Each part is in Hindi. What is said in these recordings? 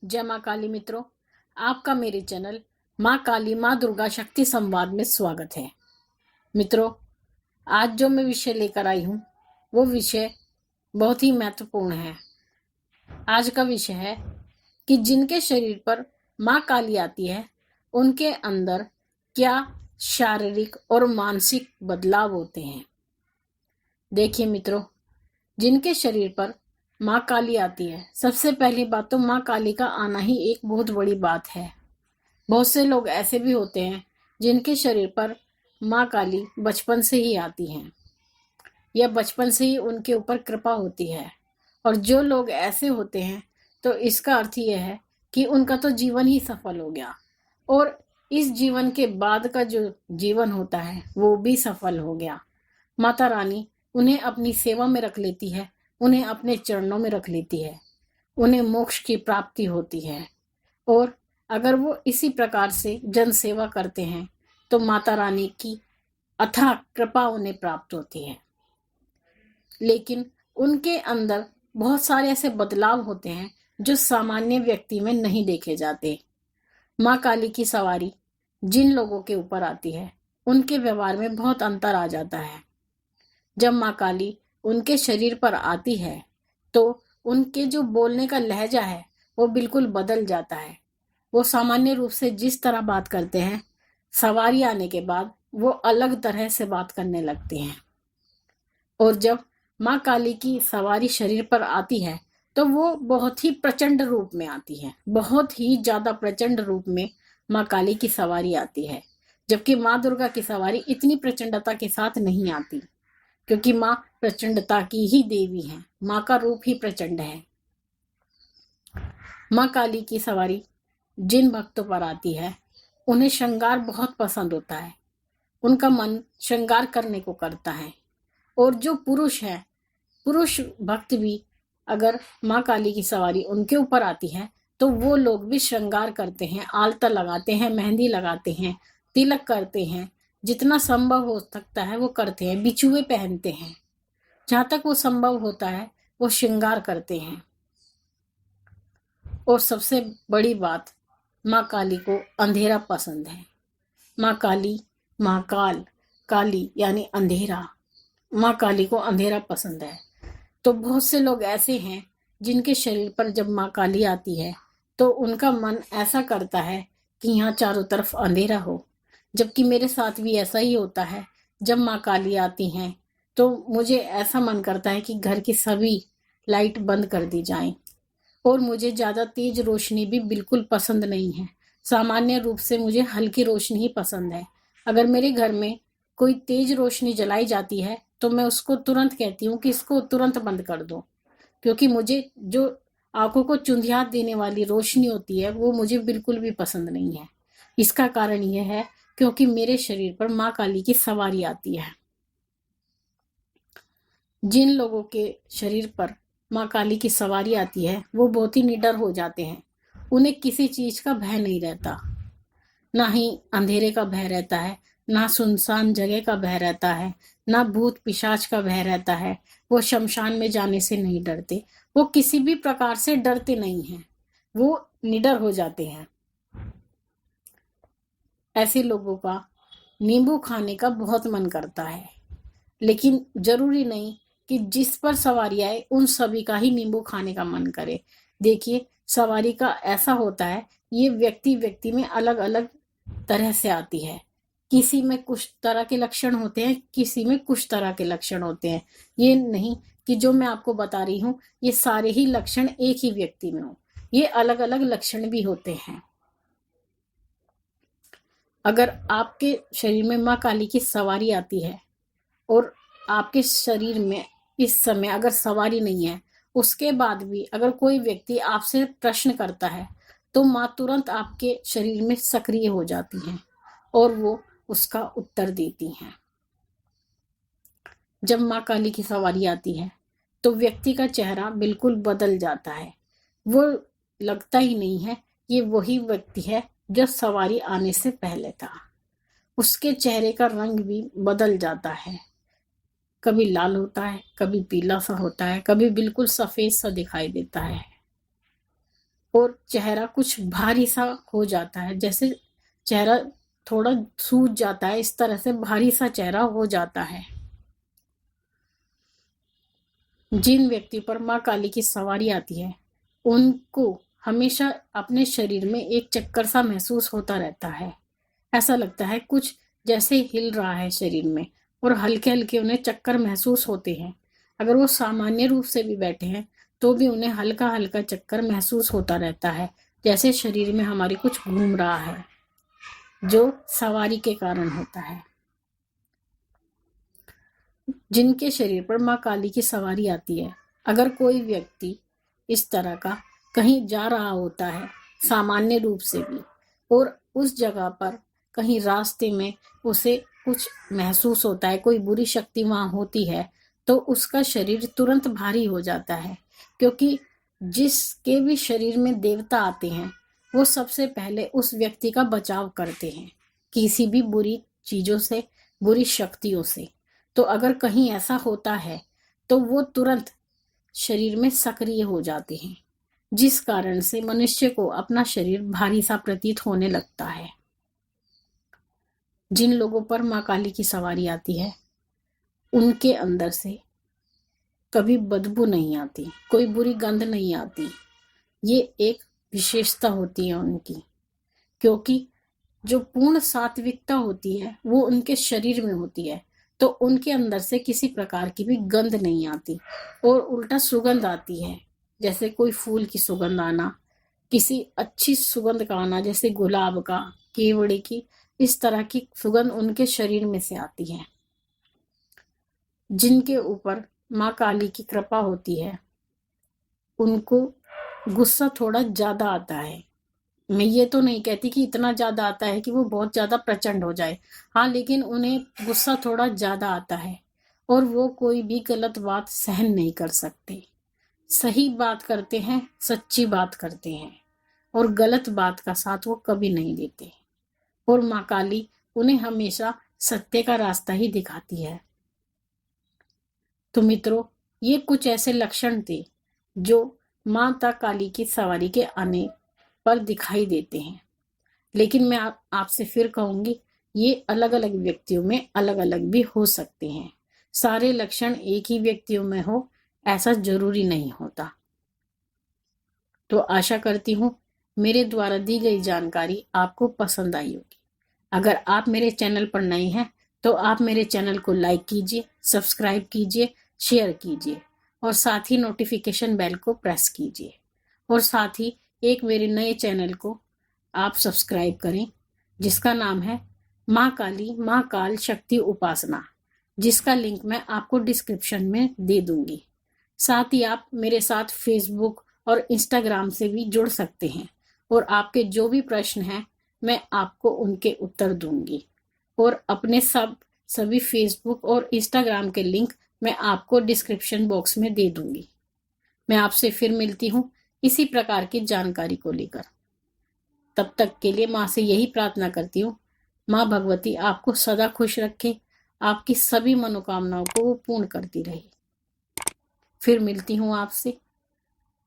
जय माँ काली मित्रों, आपका मेरे चैनल माँ काली माँ दुर्गा शक्ति संवाद में स्वागत है। मित्रों, आज जो मैं विषय लेकर आई हूँ वो विषय बहुत ही महत्वपूर्ण है। आज का विषय है कि जिनके शरीर पर माँ काली आती है उनके अंदर क्या शारीरिक और मानसिक बदलाव होते हैं। देखिए मित्रों, जिनके शरीर पर माँ काली आती है, सबसे पहली बात तो माँ काली का आना ही एक बहुत बड़ी बात है। बहुत से लोग ऐसे भी होते हैं जिनके शरीर पर माँ काली बचपन से ही आती हैं या बचपन से ही उनके ऊपर कृपा होती है। और जो लोग ऐसे होते हैं तो इसका अर्थ यह है कि उनका तो जीवन ही सफल हो गया और इस जीवन के बाद का जो जीवन होता है वो भी सफल हो गया। माता रानी उन्हें अपनी सेवा में रख लेती है, उन्हें अपने चरणों में रख लेती है, उन्हें मोक्ष की प्राप्ति होती है। और अगर वो इसी प्रकार से जन सेवा करते हैं तो माता रानी की अथाह कृपा उन्हें प्राप्त होती है। लेकिन उनके अंदर बहुत सारे ऐसे बदलाव होते हैं जो सामान्य व्यक्ति में नहीं देखे जाते। माँ काली की सवारी जिन लोगों के ऊपर आती है उनके व्यवहार में बहुत अंतर आ जाता है। जब माँ काली उनके शरीर पर आती है तो उनके जो बोलने का लहजा है वो बिल्कुल बदल जाता है। वो सामान्य रूप से जिस तरह बात करते हैं, सवारी आने के बाद वो अलग तरह से बात करने लगते हैं। और जब माँ काली की सवारी शरीर पर आती है तो वो बहुत ही प्रचंड रूप में आती है, बहुत ही ज्यादा प्रचंड रूप में माँ काली की सवारी आती है। जबकि माँ दुर्गा की सवारी इतनी प्रचंडता के साथ नहीं आती, क्योंकि माँ प्रचंडता की ही देवी है, माँ का रूप ही प्रचंड है। माँ काली की सवारी जिन भक्तों पर आती है उन्हें श्रृंगार बहुत पसंद होता है, उनका मन श्रृंगार करने को करता है। और जो पुरुष है, पुरुष भक्त भी अगर माँ काली की सवारी उनके ऊपर आती है तो वो लोग भी श्रृंगार करते हैं, आलता लगाते हैं, मेहंदी लगाते हैं, तिलक करते हैं, जितना संभव हो सकता है वो करते हैं, बिछुए पहनते हैं, जहां तक वो संभव होता है वो श्रृंगार करते हैं। और सबसे बड़ी बात, माँ काली को अंधेरा पसंद है। माँ काली, महाकाल, काली यानी अंधेरा, माँ काली को अंधेरा पसंद है। तो बहुत से लोग ऐसे हैं जिनके शरीर पर जब माँ काली आती है तो उनका मन ऐसा करता है कि यहाँ चारों तरफ अंधेरा हो। जबकि मेरे साथ भी ऐसा ही होता है, जब माँ काली आती हैं तो मुझे ऐसा मन करता है कि घर की सभी लाइट बंद कर दी जाएं। और मुझे ज़्यादा तेज रोशनी भी बिल्कुल पसंद नहीं है, सामान्य रूप से मुझे हल्की रोशनी ही पसंद है। अगर मेरे घर में कोई तेज रोशनी जलाई जाती है तो मैं उसको तुरंत कहती हूँ कि इसको तुरंत बंद कर दो, क्योंकि मुझे जो आंखों को चुंधिया देने वाली रोशनी होती है वो मुझे बिल्कुल भी पसंद नहीं है। इसका कारण यह है क्योंकि मेरे शरीर पर माँ काली की सवारी आती है। जिन लोगों के शरीर पर माँ काली की सवारी आती है वो बहुत ही निडर हो जाते हैं, उन्हें किसी चीज का भय नहीं रहता, ना ही अंधेरे का भय रहता है, ना सुनसान जगह का भय रहता है, ना भूत पिशाच का भय रहता है। वो शमशान में जाने से नहीं डरते, वो किसी भी प्रकार से डरते नहीं हैं, वो निडर हो जाते हैं। ऐसे लोगों का नींबू खाने का बहुत मन करता है, लेकिन जरूरी नहीं कि जिस पर सवारी आए उन सभी का ही नींबू खाने का मन करे। देखिए, सवारी का ऐसा होता है, ये व्यक्ति व्यक्ति में अलग अलग तरह से आती है। किसी में कुछ तरह के लक्षण होते हैं, किसी में कुछ तरह के लक्षण होते हैं। ये नहीं कि जो मैं आपको बता रही हूँ ये सारे ही लक्षण एक ही व्यक्ति में हो, ये अलग अलग लक्षण भी होते हैं। अगर आपके शरीर में माँ काली की सवारी आती है और आपके शरीर में इस समय अगर सवारी नहीं है, उसके बाद भी अगर कोई व्यक्ति आपसे प्रश्न करता है तो माँ तुरंत आपके शरीर में सक्रिय हो जाती हैं और वो उसका उत्तर देती हैं। जब माँ काली की सवारी आती है तो व्यक्ति का चेहरा बिल्कुल बदल जाता है, वो लगता ही नहीं है ये वही व्यक्ति है जो सवारी आने से पहले था। उसके चेहरे का रंग भी बदल जाता है, कभी लाल होता है, कभी पीला सा होता है, कभी बिल्कुल सफेद सा दिखाई देता है। और चेहरा कुछ भारी सा हो जाता है, जैसे चेहरा थोड़ा सूज जाता है, इस तरह से भारी सा चेहरा हो जाता है। जिन व्यक्ति पर माँ काली की सवारी आती है उनको हमेशा अपने शरीर में एक चक्कर सा महसूस होता रहता है। ऐसा लगता है कुछ जैसे हिल रहा है शरीर में, और हल्के हल्के उन्हें चक्कर महसूस होते हैं। अगर वो सामान्य रूप से भी बैठे हैं तो भी उन्हें हल्का हल्का चक्कर महसूस होता रहता है, जैसे शरीर में हमारी कुछ घूम रहा है, जो सवारी के कारण होता है। जिनके शरीर पर माँ काली की सवारी आती है, अगर कोई व्यक्ति इस तरह का कहीं जा रहा होता है सामान्य रूप से भी, और उस जगह पर कहीं रास्ते में उसे कुछ महसूस होता है, कोई बुरी शक्ति वहां होती है, तो उसका शरीर तुरंत भारी हो जाता है। क्योंकि जिसके भी शरीर में देवता आते हैं वो सबसे पहले उस व्यक्ति का बचाव करते हैं किसी भी बुरी चीजों से, बुरी शक्तियों से। तो अगर कहीं ऐसा होता है तो वो तुरंत शरीर में सक्रिय हो जाते हैं, जिस कारण से मनुष्य को अपना शरीर भारी सा प्रतीत होने लगता है। जिन लोगों पर माँ काली की सवारी आती है उनके अंदर से कभी बदबू नहीं आती, कोई बुरी गंध नहीं आती। ये एक विशेषता होती है उनकी, क्योंकि जो पूर्ण सात्विकता होती है वो उनके शरीर में होती है, तो उनके अंदर से किसी प्रकार की भी गंध नहीं आती, और उल्टा सुगंध आती है, जैसे कोई फूल की सुगंध आना, किसी अच्छी सुगंध का आना, जैसे गुलाब का, केवड़े की, इस तरह की सुगंध उनके शरीर में से आती है। जिनके ऊपर माँ काली की कृपा होती है उनको गुस्सा थोड़ा ज्यादा आता है। मैं ये तो नहीं कहती कि इतना ज्यादा आता है कि वो बहुत ज्यादा प्रचंड हो जाए, हाँ, लेकिन उन्हें गुस्सा थोड़ा ज्यादा आता है, और वो कोई भी गलत बात सहन नहीं कर सकते। सही बात करते हैं, सच्ची बात करते हैं, और गलत बात का साथ वो कभी नहीं देते। और माँ काली उन्हें हमेशा सत्य का रास्ता ही दिखाती है। तो मित्रों, ये कुछ ऐसे लक्षण थे जो माता काली की सवारी के आने पर दिखाई देते हैं। लेकिन मैं आपसे फिर कहूंगी, ये अलग अलग व्यक्तियों में अलग अलग भी हो सकते हैं। सारे लक्षण एक ही व्यक्तियों में हो ऐसा जरूरी नहीं होता। तो आशा करती हूँ मेरे द्वारा दी गई जानकारी आपको पसंद आई होगी। अगर आप मेरे चैनल पर नए हैं तो आप मेरे चैनल को लाइक कीजिए, सब्सक्राइब कीजिए, शेयर कीजिए, और साथ ही नोटिफिकेशन बेल को प्रेस कीजिए। और साथ ही एक मेरे नए चैनल को आप सब्सक्राइब करें, जिसका नाम है माँ काली माँ काल शक्ति उपासना, जिसका लिंक मैं आपको डिस्क्रिप्शन में दे दूंगी। साथ ही आप मेरे साथ फेसबुक और इंस्टाग्राम से भी जुड़ सकते हैं, और आपके जो भी प्रश्न हैं मैं आपको उनके उत्तर दूंगी। और अपने सभी फेसबुक और इंस्टाग्राम के लिंक मैं आपको डिस्क्रिप्शन बॉक्स में दे दूंगी। मैं आपसे फिर मिलती हूँ इसी प्रकार की जानकारी को लेकर। तब तक के लिए माँ से यही प्रार्थना करती हूँ, माँ भगवती आपको सदा खुश रखे, आपकी सभी मनोकामनाओं को वो पूर्ण करती रहे। फिर मिलती हूँ आपसे।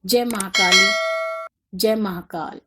जय महाकाली, जय महाकाल।